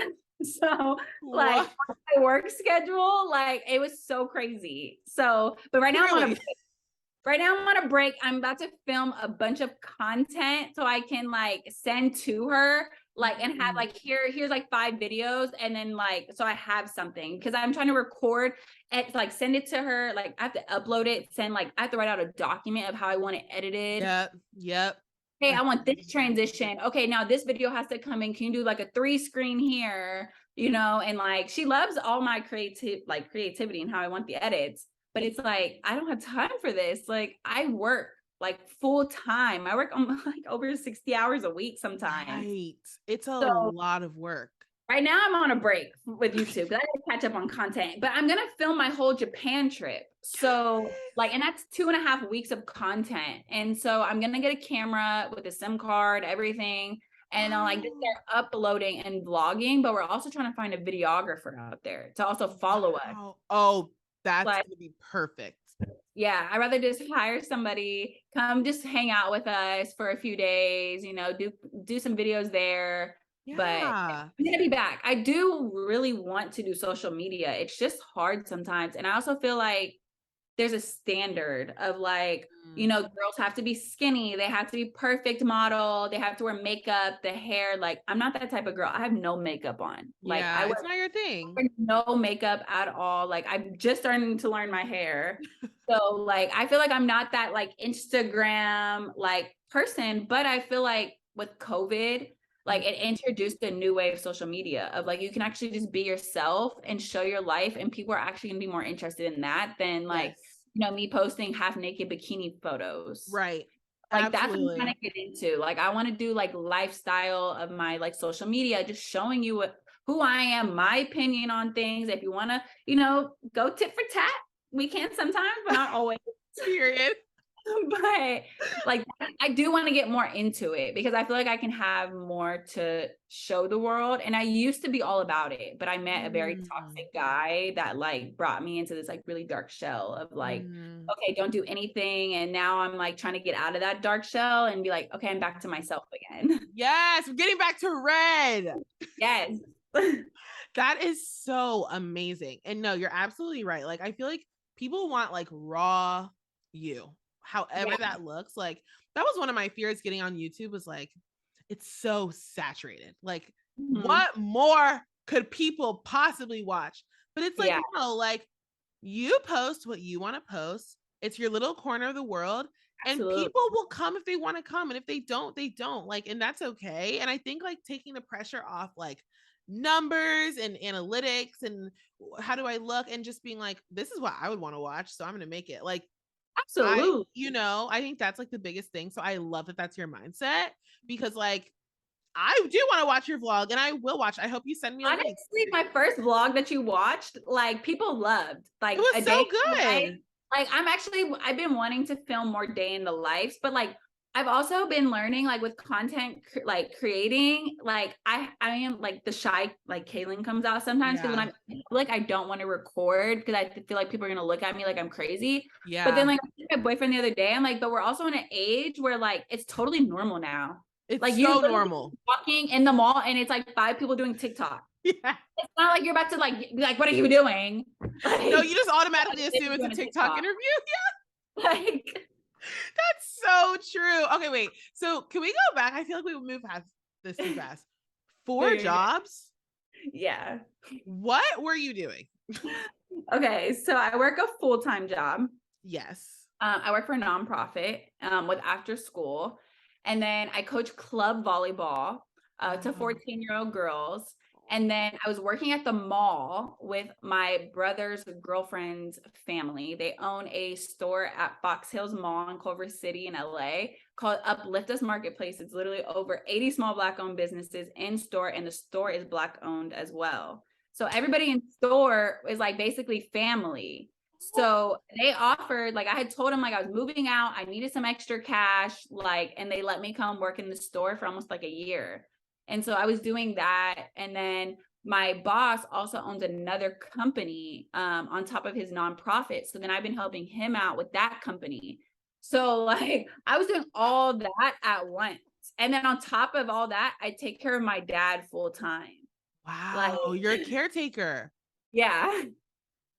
[SPEAKER 1] So like my work schedule, like it was so crazy. So, but right now I'm on a break. I'm about to film a bunch of content so I can like send to her, like, and have like, here's like 5 videos. And then like, so I have something because I'm trying to record and like send it to her. Like I have to upload it, I have to write out a document of how I want it edited.
[SPEAKER 2] Yep.
[SPEAKER 1] Hey, I want this transition. Okay, now this video has to come in. Can you do like a 3-screen here? You know, and like she loves all my creativity and how I want the edits. But it's like, I don't have time for this. Like I work like full time. I work on like over 60 hours a week sometimes.
[SPEAKER 2] Right. It's a lot of work.
[SPEAKER 1] Right now I'm on a break with YouTube because I gotta catch up on content, but I'm gonna film my whole Japan trip. So like, and that's 2.5 weeks of content. And so I'm gonna get a camera with a SIM card, everything. And I'll like just start uploading and vlogging, but we're also trying to find a videographer out there to also follow us.
[SPEAKER 2] Oh, that's like, gonna be perfect.
[SPEAKER 1] Yeah, I'd rather just hire somebody, come just hang out with us for a few days, you know, do some videos there. Yeah. But I'm gonna be back. I do really want to do social media. It's just hard sometimes. And I also feel like there's a standard of like, you know, girls have to be skinny. They have to be perfect model. They have to wear makeup, the hair. Like, I'm not that type of girl. I have no makeup on. Like,
[SPEAKER 2] it's not your thing.
[SPEAKER 1] No makeup at all. Like, I'm just starting to learn my hair. So like, I feel like I'm not that like Instagram like person, but I feel like with COVID, like it introduced a new way of social media of like, you can actually just be yourself and show your life. And people are actually gonna be more interested in that than like, you know, me posting half naked bikini photos.
[SPEAKER 2] Right.
[SPEAKER 1] Like that's what I'm trying to get into. Like, I want to do like lifestyle of my like social media, just showing you who I am, my opinion on things. If you want to, you know, go tit for tat, we can sometimes, but not always.
[SPEAKER 2] Period.
[SPEAKER 1] But like I do want to get more into it because I feel like I can have more to show the world. And I used to be all about it, but I met a very toxic guy that like brought me into this like really dark shell of like, okay, don't do anything. And now I'm like trying to get out of that dark shell and be like, okay, I'm back to myself again.
[SPEAKER 2] Yes, we're getting back to red.
[SPEAKER 1] Yes.
[SPEAKER 2] That is so amazing. And no, you're absolutely right. Like I feel like people want like raw you. However that looks. Like that was one of my fears getting on YouTube was like, it's so saturated. Like what more could people possibly watch? But it's like, no, like you post what you want to post. It's your little corner of the world. Absolutely. And people will come if they want to come. And if they don't, they don't. Like, and that's okay. And I think like taking the pressure off like numbers and analytics and how do I look and just being like, this is what I would want to watch. So I'm going to make it like, absolutely. I think that's like the biggest thing. So I love that that's your mindset because like, I do want to watch your vlog and I will watch. I hope you send me a link.
[SPEAKER 1] Honestly, my first vlog that you watched, like people loved. Like
[SPEAKER 2] it was so good.
[SPEAKER 1] Like I've been wanting to film more day in the lives, but like I've also been learning like with content like creating, like I am like the shy like Kaelyn comes out sometimes because when I'm like I don't want to record because I feel like people are gonna look at me like I'm crazy.
[SPEAKER 2] Yeah.
[SPEAKER 1] But then like my boyfriend the other day, I'm like, but we're also in an age where like it's totally normal now.
[SPEAKER 2] It's
[SPEAKER 1] like
[SPEAKER 2] so normal.
[SPEAKER 1] Walking in the mall and it's like 5 people doing TikTok.
[SPEAKER 2] Yeah.
[SPEAKER 1] It's not like you're about to like be like, what are you doing? Like,
[SPEAKER 2] no, you just automatically assume it's a TikTok interview.
[SPEAKER 1] Yeah. Like
[SPEAKER 2] that's so true. Okay, wait. So can we go back? I feel like we would move past this too fast. 4 jobs?
[SPEAKER 1] Yeah.
[SPEAKER 2] What were you doing?
[SPEAKER 1] Okay, so I work a full-time job.
[SPEAKER 2] Yes.
[SPEAKER 1] I work for a nonprofit with after school. And then I coach club volleyball to 14-year-old girls. And then I was working at the mall with my brother's girlfriend's family. They own a store at Fox Hills Mall in Culver City in LA called Uplift Us Marketplace. It's literally over 80 small Black-owned businesses in store, and the store is Black-owned as well. So everybody in store is like basically family. So they offered, like I had told them like I was moving out, I needed some extra cash, like, and they let me come work in the store for almost like a year. And so I was doing that. And then my boss also owns another company on top of his nonprofit. So then I've been helping him out with that company. So like I was doing all that at once. And then on top of all that, I take care of my dad full time.
[SPEAKER 2] Wow, like, you're a caretaker.
[SPEAKER 1] Yeah.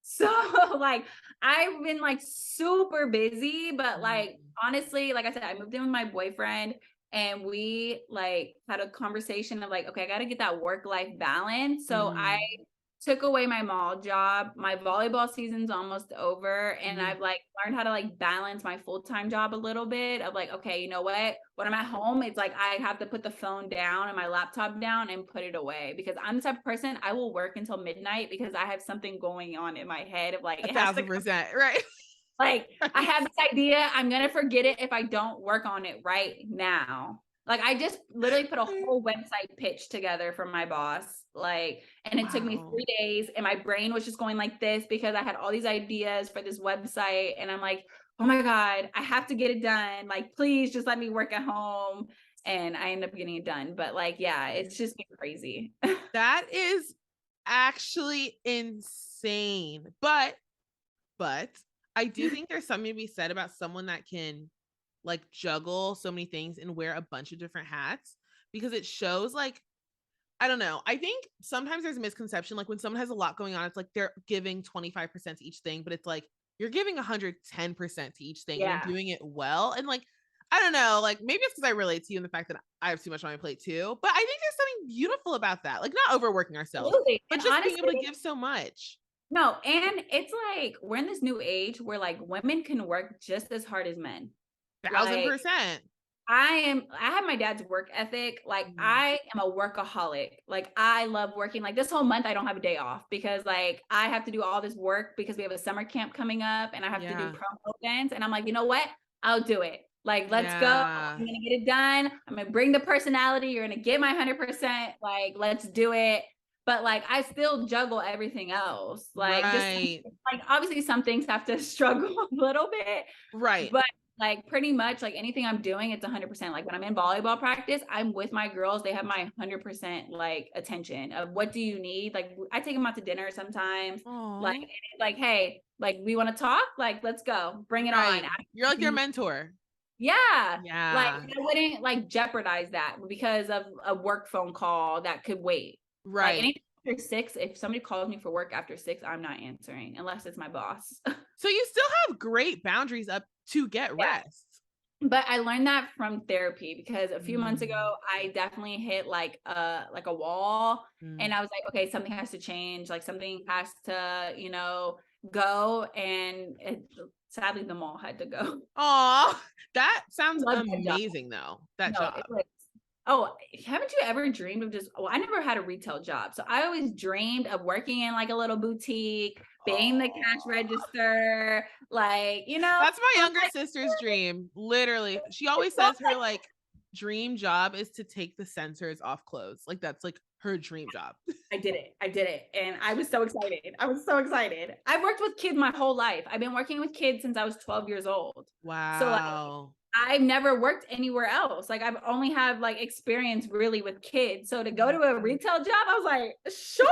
[SPEAKER 1] So like I've been like super busy, but like honestly, like I said, I moved in with my boyfriend and we like had a conversation of like, okay, I got to get that work-life balance. So I took away my mall job. My volleyball season's almost over, and I've like learned how to like balance my full-time job a little bit of like, okay, you know what? When I'm at home, it's like I have to put the phone down and my laptop down and put it away because I'm the type of person I will work until midnight because I have something going on in my head of like
[SPEAKER 2] 1,000%, right?
[SPEAKER 1] Like I have this idea, I'm gonna forget it if I don't work on it right now. Like I just literally put a whole website pitch together for my boss. Like, and it took me 3 days and my brain was just going like this because I had all these ideas for this website. And I'm like, oh my God, I have to get it done. Like, please just let me work at home. And I end up getting it done. But like, yeah, it's just been crazy.
[SPEAKER 2] That is actually insane. But I do think there's something to be said about someone that can like juggle so many things and wear a bunch of different hats because it shows like, I don't know. I think sometimes there's a misconception. Like when someone has a lot going on, it's like they're giving 25% to each thing, but it's like you're giving 110% to each thing and you're doing it well. And like, I don't know, like maybe it's because I relate to you and the fact that I have too much on my plate too. But I think there's something beautiful about that. Like not overworking ourselves, but just honestly, being able to give so much.
[SPEAKER 1] No, and it's like we're in this new age where like women can work just as hard as men.
[SPEAKER 2] 1,000%.
[SPEAKER 1] I have my dad's work ethic. Like I am a workaholic. Like I love working. Like this whole month I don't have a day off because like I have to do all this work because we have a summer camp coming up and I have to do promo events. And I'm like, you know what? I'll do it. Like, let's go. I'm gonna get it done. I'm gonna bring the personality. You're gonna get my 100%. Like, let's do it. But like I still juggle everything else. Like just like obviously some things have to struggle a little bit.
[SPEAKER 2] Right.
[SPEAKER 1] But like pretty much like anything I'm doing, it's 100%. Like when I'm in volleyball practice, I'm with my girls. They have my 100% like attention of what do you need? Like I take them out to dinner sometimes. Like, hey, like we want to talk. Like, let's go. Bring it on.
[SPEAKER 2] You're like your mentor.
[SPEAKER 1] Yeah. Like I wouldn't like jeopardize that because of a work phone call that could wait.
[SPEAKER 2] Right.
[SPEAKER 1] Like after 6, if somebody calls me for work after 6, I'm not answering unless it's my boss.
[SPEAKER 2] So you still have great boundaries up to get rest.
[SPEAKER 1] But I learned that from therapy because a few months ago, I definitely hit like a wall and I was like, okay, something has to change. Like something has to, you know, go. And sadly the mall had to go.
[SPEAKER 2] Oh, that sounds amazing though. That job.
[SPEAKER 1] Oh, haven't you ever dreamed of just, I never had a retail job. So I always dreamed of working in like a little boutique, being the cash register, like, you know.
[SPEAKER 2] That's my younger sister's dream. Literally. She always says her like dream job is to take the sensors off clothes. Like that's like her dream job.
[SPEAKER 1] I did it. And I was so excited. I've worked with kids my whole life. I've been working with kids since I was 12 years old.
[SPEAKER 2] Wow.
[SPEAKER 1] So like, I've never worked anywhere else. Like I've only have like experience really with kids. So to go to a retail job, I was like, sure,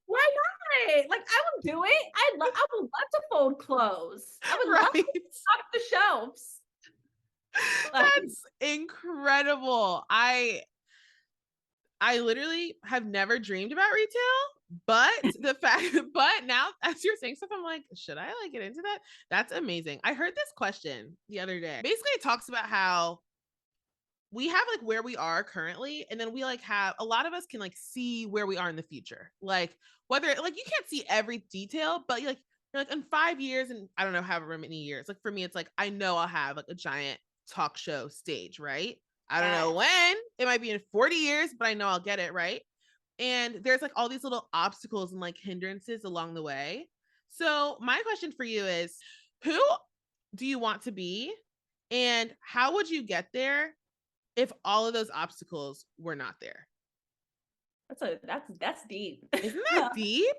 [SPEAKER 1] why not? Like I would do it. I would love to fold clothes. I would love to
[SPEAKER 2] Right.
[SPEAKER 1] stock the shelves. Like,
[SPEAKER 2] That's incredible. I literally have never dreamed about retail, but the fact, but now as you're saying stuff, I'm like, should I like get into that? That's amazing. I heard this question the other day. Basically, it talks about how we have like where we are currently, and then we like have a lot of us can like see where we are in the future. Like whether like you can't see every detail, but you're like in 5 years, and I don't know, however many years. Like for me, it's like I know I'll have like a giant talk show stage, right? I don't know when. It might be in 40 years, but I know I'll get it, right? And there's like all these little obstacles and like hindrances along the way. So, my question for you is, who do you want to be? And how would you get there if all of those obstacles were not there?
[SPEAKER 1] that's deep.
[SPEAKER 2] Isn't that deep?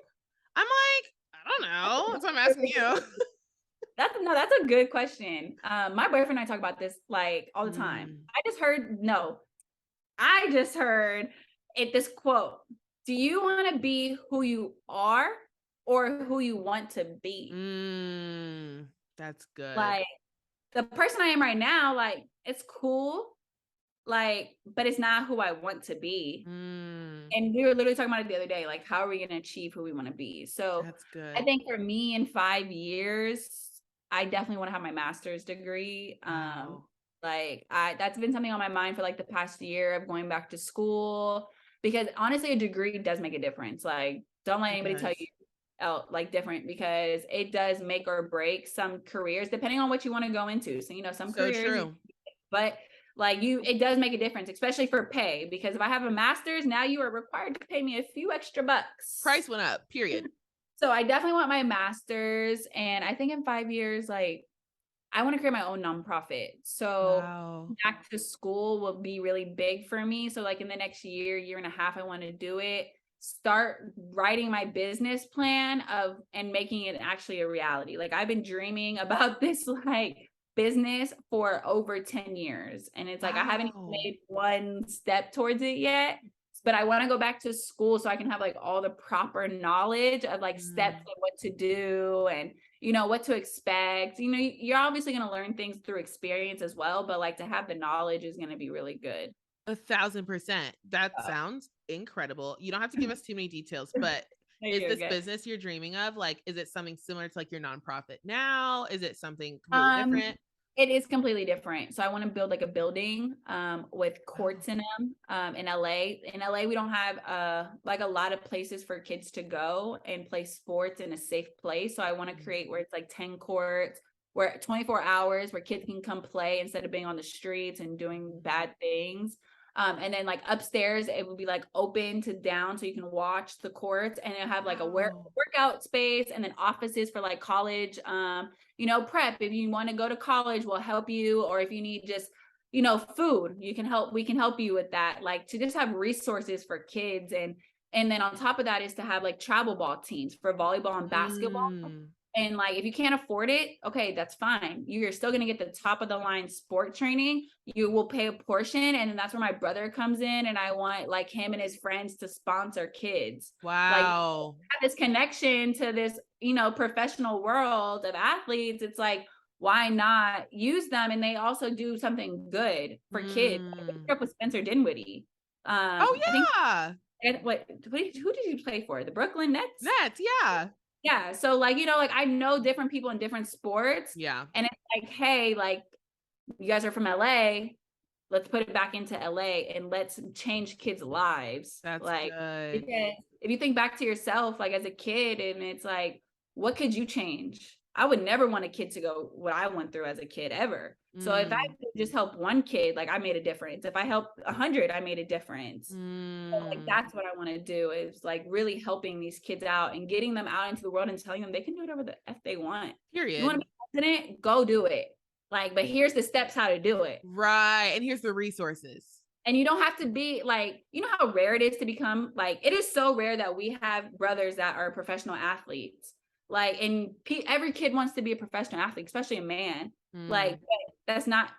[SPEAKER 2] I'm like, I don't know. That's what I'm asking you.
[SPEAKER 1] That's a good question. My boyfriend and I talk about this like all the time. I just heard this quote. Do you want to be who you are or who you want to be?
[SPEAKER 2] That's good.
[SPEAKER 1] Like the person I am right now, like it's cool, like, but it's not who I want to be. And we were literally talking about it the other day, like, how are we going to achieve who we want to be? So
[SPEAKER 2] That's good.
[SPEAKER 1] I think for me in 5 years, I definitely want to have my master's degree.
[SPEAKER 2] Wow.
[SPEAKER 1] Like that's been something on my mind for like the past year of going back to school, because honestly, a degree does make a difference. Like, don't let anybody tell you like different, because it does make or break some careers depending on what you want to go into. So, some
[SPEAKER 2] So
[SPEAKER 1] careers,
[SPEAKER 2] true.
[SPEAKER 1] but like it does make a difference, especially for pay, because if I have a master's, now you are required to pay me a few extra bucks.
[SPEAKER 2] Price went up, period.
[SPEAKER 1] So I definitely want my master's. And I think in 5 years, like I want to create my own nonprofit. So back to school will be really big for me. So like in the next year and a half, I want to do it, start writing my business plan and making it actually a reality. Like I've been dreaming about this like business for over 10 years. And it's like, I haven't even made one step towards it yet, but I want to go back to school so I can have like all the proper knowledge of like steps of what to do and, what to expect. You're obviously going to learn things through experience as well, but like to have the knowledge is going to be really good.
[SPEAKER 2] 1,000%. That sounds incredible. You don't have to give us too many details, but is this business you're dreaming of? Like, is it something similar to like your nonprofit now? Is it something completely different?
[SPEAKER 1] It is completely different. So I want to build like a building with courts in them in LA. In LA, we don't have like a lot of places for kids to go and play sports in a safe place. So I want to create where it's like 10 courts, where 24 hours where kids can come play instead of being on the streets and doing bad things. And then like upstairs, it would be like open to down so you can watch the courts, and it'll have like a workout space, and then offices for like college, prep. If you want to go to college, we'll help you. Or if you need just, food, we can help you with that. Like to just have resources for kids. And then on top of that is to have like travel ball teams for volleyball and basketball. And like, if you can't afford it, okay, that's fine. You're still going to get the top of the line sport training. You will pay a portion. And then that's where my brother comes in. And I want like him and his friends to sponsor kids.
[SPEAKER 2] Wow.
[SPEAKER 1] Like have this connection to this, professional world of athletes. It's like, why not use them? And they also do something good for kids. I grew up with Spencer Dinwiddie.
[SPEAKER 2] Yeah.
[SPEAKER 1] Who did you play for? The Brooklyn Nets?
[SPEAKER 2] Nets, yeah.
[SPEAKER 1] Yeah. So like, like I know different people in different sports.
[SPEAKER 2] Yeah.
[SPEAKER 1] And it's like, hey, like you guys are from LA. Let's put it back into LA and let's change kids' lives.
[SPEAKER 2] That's
[SPEAKER 1] like
[SPEAKER 2] good.
[SPEAKER 1] Because if you think back to yourself, like as a kid, and it's like, what could you change? I would never want a kid to go what I went through as a kid ever. So if I could just help one kid, like I made a difference. If I helped 100, I made a difference. So like that's what I want to do, is like really helping these kids out and getting them out into the world and telling them they can do whatever the F they want.
[SPEAKER 2] Period.
[SPEAKER 1] You want to be president? Go do it. Like, but here's the steps how to do it.
[SPEAKER 2] Right. And here's the resources.
[SPEAKER 1] And you don't have to be like, how rare it is to become like, it is so rare that we have brothers that are professional athletes. Like, and every kid wants to be a professional athlete, especially a man. Like, that's not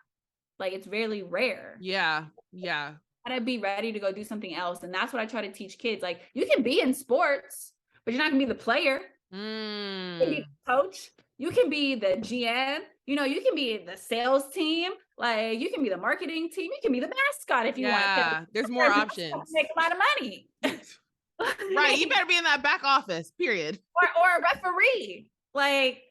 [SPEAKER 1] like, it's very rare.
[SPEAKER 2] Yeah. Yeah.
[SPEAKER 1] Gotta be ready to go do something else. And that's what I try to teach kids. Like, you can be in sports, but you're not gonna be the player. You can be the coach. You can be the GM. You know, you can be the sales team. Like, you can be the marketing team. You can be the mascot if you want.
[SPEAKER 2] Yeah. There's more options.
[SPEAKER 1] Make a lot of money.
[SPEAKER 2] Right. You better be in that back office, period.
[SPEAKER 1] Or a referee. Like,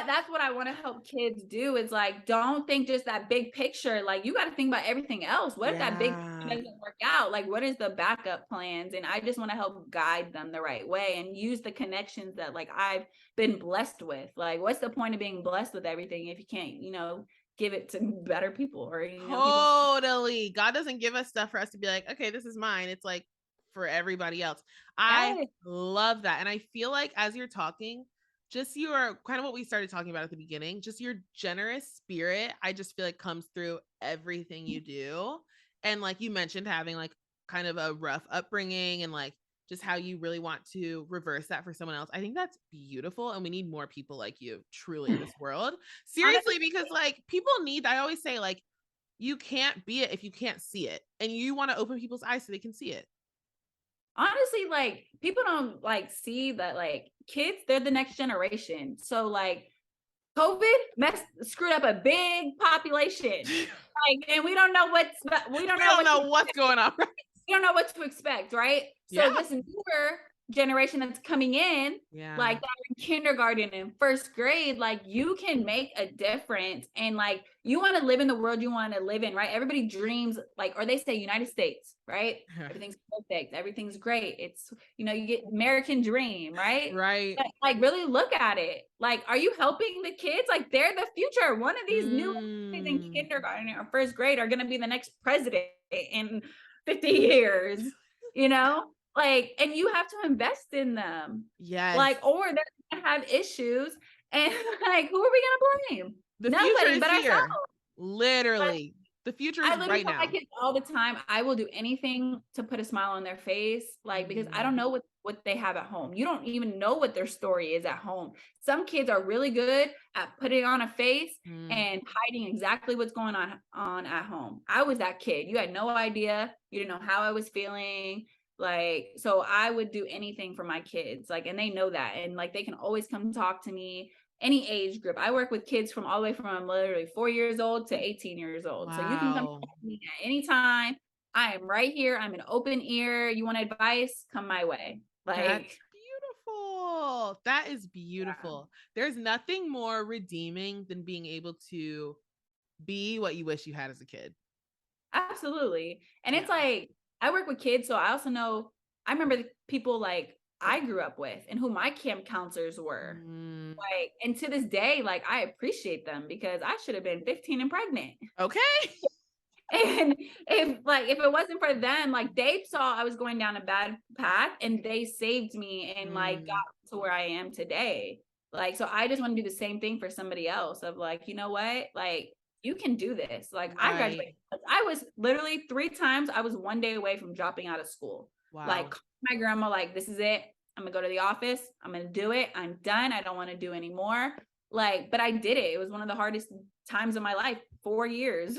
[SPEAKER 1] that's what I want to help kids do is like, don't think just that big picture. Like, you got to think about everything else. What if that big picture doesn't work out? Like, what is the backup plans? And I just want to help guide them the right way and use the connections that like I've been blessed with. Like, what's the point of being blessed with everything if you can't, give it to better people or,
[SPEAKER 2] Totally. God doesn't give us stuff for us to be like, okay, this is mine. It's like for everybody else. I love that. And I feel like as you're talking, just your kind of what we started talking about at the beginning, just your generous spirit, I just feel like comes through everything you do. And like you mentioned, having like kind of a rough upbringing and like just how you really want to reverse that for someone else. I think that's beautiful. And we need more people like you truly in this world. Seriously, because like people need, I always say like, you can't be it if you can't see it. And you want to open people's eyes so they can see it.
[SPEAKER 1] Honestly, like people don't like see that like kids, they're the next generation. So like COVID screwed up a big population. Like, and we don't know what's
[SPEAKER 2] going on. Right?
[SPEAKER 1] We don't know what to expect, right? So this newer generation that's coming in, like that in kindergarten and first grade, like you can make a difference. And like you want to live in the world you want to live in, right? Everybody dreams like, or they say United States, right? Everything's perfect, everything's great. It's, you get American dream, right?
[SPEAKER 2] Right.
[SPEAKER 1] But, like really look at it. Like, are you helping the kids? Like they're the future. One of these new kids in kindergarten or first grade are going to be the next president in 50 years, like, and you have to invest in them.
[SPEAKER 2] Yes.
[SPEAKER 1] Like, or they're gonna have issues. And like, who are we gonna blame?
[SPEAKER 2] Nobody but ourselves. Literally. The future is right now.
[SPEAKER 1] I kids all the time. I will do anything to put a smile on their face. Like, because I don't know what they have at home. You don't even know what their story is at home. Some kids are really good at putting on a face and hiding exactly what's going on at home. I was that kid. You had no idea. You didn't know how I was feeling. Like, so I would do anything for my kids, like, and they know that. And like, they can always come talk to me, any age group. I work with kids from all the way from literally 4 years old to 18 years old. Wow. So you can come talk to me at any time. I am right here. I'm an open ear. You want advice? Come my way. Like,
[SPEAKER 2] that's beautiful. That is beautiful. Yeah. There's nothing more redeeming than being able to be what you wish you had as a kid.
[SPEAKER 1] Absolutely. And it's like, I work with kids, so I also know, I remember the people like I grew up with and who my camp counselors were. Like, and to this day, like I appreciate them because I should have been 15 and pregnant.
[SPEAKER 2] Okay.
[SPEAKER 1] And if it wasn't for them, like they saw I was going down a bad path and they saved me and like got to where I am today. Like, so I just want to do the same thing for somebody else of like, you know what? Like, you can do this. Like I graduated. I was literally 3 times. I was 1 day away from dropping out of school. Wow. Like my grandma, like, this is it. I'm gonna go to the office. I'm gonna do it. I'm done. I don't want to do anymore. Like, but I did it. It was one of the hardest times of my life, 4 years,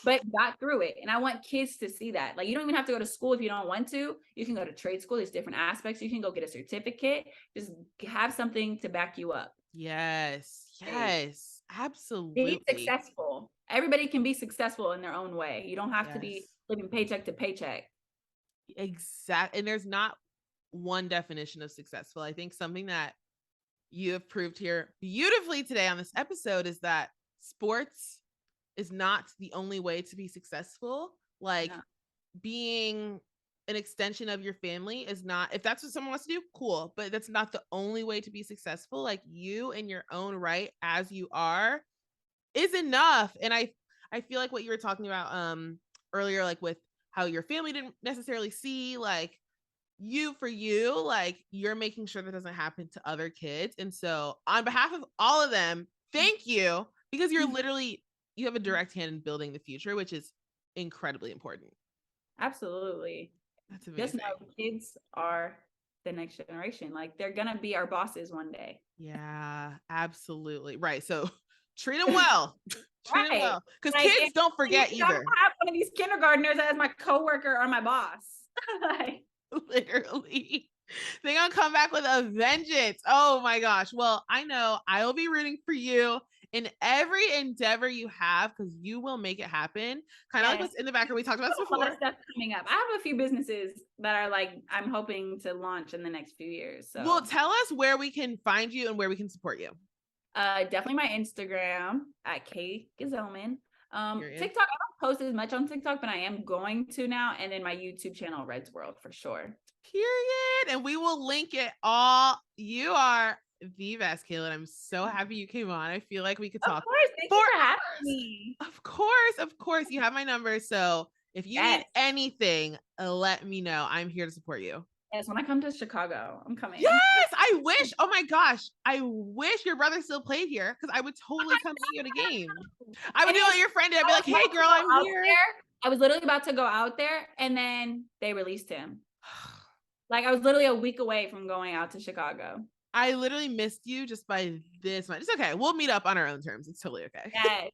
[SPEAKER 1] but got through it. And I want kids to see that. Like, you don't even have to go to school if you don't want to. You can go to trade school. There's different aspects. You can go get a certificate. Just have something to back you up.
[SPEAKER 2] Yes. Yes. Absolutely.
[SPEAKER 1] Be successful. Everybody can be successful in their own way. You don't have to be living paycheck to paycheck.
[SPEAKER 2] Exactly. And there's not one definition of successful. I think something that you have proved here beautifully today on this episode is that sports is not the only way to be successful. Like being an extension of your family is not, if that's what someone wants to do, cool, but that's not the only way to be successful. Like you in your own right as you are is enough. And I feel like what you were talking about earlier, like with how your family didn't necessarily see, like you, for you, like you're making sure that doesn't happen to other kids. And so on behalf of all of them, thank you, because you're literally, you have a direct hand in building the future, which is incredibly important.
[SPEAKER 1] Absolutely.
[SPEAKER 2] That's amazing.
[SPEAKER 1] Just know kids are the next generation. Like they're gonna be our bosses one day.
[SPEAKER 2] Yeah, absolutely. Right. So Treat them well. Treat them
[SPEAKER 1] Right.
[SPEAKER 2] well. Because
[SPEAKER 1] Like,
[SPEAKER 2] kids don't forget
[SPEAKER 1] I'm
[SPEAKER 2] either.
[SPEAKER 1] gonna have one of these kindergartners as my coworker or my boss. Like,
[SPEAKER 2] Literally. They're gonna come back with a vengeance. Oh my gosh. Well, I know I will be rooting for you in every endeavor you have because you will make it happen. Kind of like what's in the background. We talked about this
[SPEAKER 1] a lot
[SPEAKER 2] before.
[SPEAKER 1] of stuff coming up. I have a few businesses that are like I'm hoping to launch in the next few years. So,
[SPEAKER 2] well, tell us where we can find you and where we can support you.
[SPEAKER 1] Definitely my Instagram at Kaelyn Gsellman. TikTok, I don't post as much on TikTok, but I am going to now. And then my YouTube channel, Red's World, for sure.
[SPEAKER 2] Period. And we will link it all. You are the best, Kaelyn. I'm so happy you came on. I feel like we could talk.
[SPEAKER 1] Of course. Thank you for having me.
[SPEAKER 2] Of course. You have my number. So if you need anything, let me know. I'm here to support you.
[SPEAKER 1] Yes, when I come to Chicago, I'm coming.
[SPEAKER 2] Yes, I wish. Oh my gosh, I wish your brother still played here because I would totally come meet you at a game. I would do what your friend did. I'd be like, "Hey, girl, I'm here."
[SPEAKER 1] I was literally about to go out there, and then they released him. Like I was literally a week away from going out to Chicago.
[SPEAKER 2] I literally missed you just by this much. It's okay. We'll meet up on our own terms. It's totally okay.
[SPEAKER 1] Yes.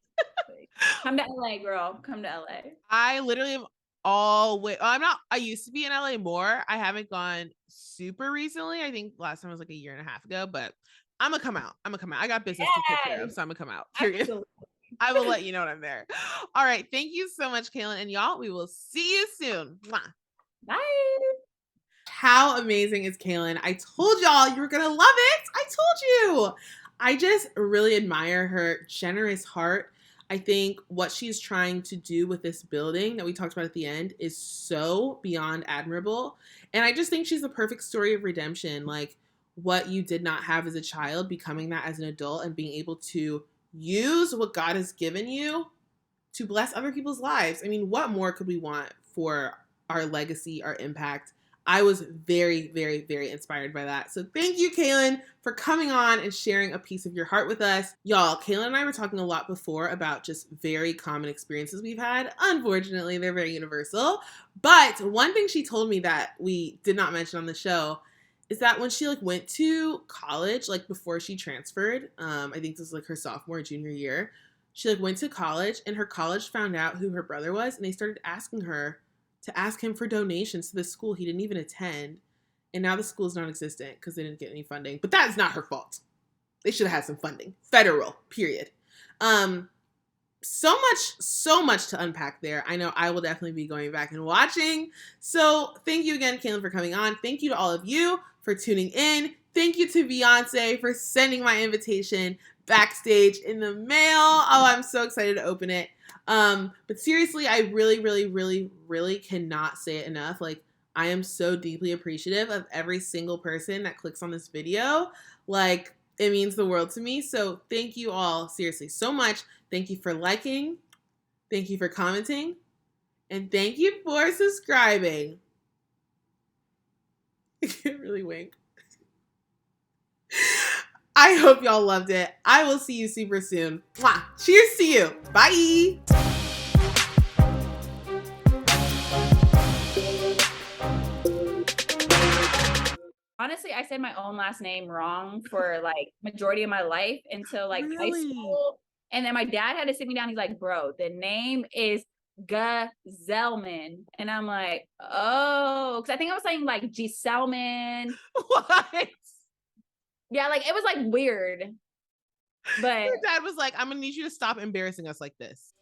[SPEAKER 1] Come to LA, girl. Come to LA.
[SPEAKER 2] I literally am I used to be in LA more. I haven't gone super recently. I think last time was like a year and a half ago, but I'm gonna come out. I got business to take care of, so I'm gonna come out. Period. Absolutely. I will let you know when I'm there. All right. Thank you so much, Kaelyn. And y'all, we will see you soon. Mwah.
[SPEAKER 1] Bye.
[SPEAKER 2] How amazing is Kaelyn? I told y'all you were gonna love it. I told you. I just really admire her generous heart. I think what she's trying to do with this building that we talked about at the end is so beyond admirable. And I just think she's the perfect story of redemption. Like what you did not have as a child, becoming that as an adult and being able to use what God has given you to bless other people's lives. I mean, what more could we want for our legacy, our impact? I was very, very, very inspired by that. So thank you, Kaelyn, for coming on and sharing a piece of your heart with us. Y'all, Kaelyn and I were talking a lot before about just very common experiences we've had. Unfortunately, they're very universal. But one thing she told me that we did not mention on the show is that when she went to college, before she transferred, I think this was her sophomore, junior year, she went to college and her college found out who her brother was and they started asking her to ask him for donations to the school he didn't even attend. And now the school is non-existent because they didn't get any funding. But that is not her fault. They should have had some funding. Federal, period. So much to unpack there. I know I will definitely be going back and watching. So thank you again, Kaelyn, for coming on. Thank you to all of you for tuning in. Thank you to Beyonce for sending my invitation backstage in the mail. Oh, I'm so excited to open it. But seriously, I really, really, really, really cannot say it enough. I am so deeply appreciative of every single person that clicks on this video. It means the world to me. So thank you all, seriously, so much. Thank you for liking. Thank you for commenting. And thank you for subscribing. I can't really wink. I hope y'all loved it. I will see you super soon. Mwah. Cheers to you. Bye.
[SPEAKER 1] Honestly, I said my own last name wrong for majority of my life until
[SPEAKER 2] really?
[SPEAKER 1] high school. And then my dad had to sit me down. He's like, bro, the name is Gsellman. And I'm like, oh, because I think I was saying Gsellman.
[SPEAKER 2] What?
[SPEAKER 1] Yeah, it was weird. But
[SPEAKER 2] your dad was like, I'm gonna need you to stop embarrassing us like this.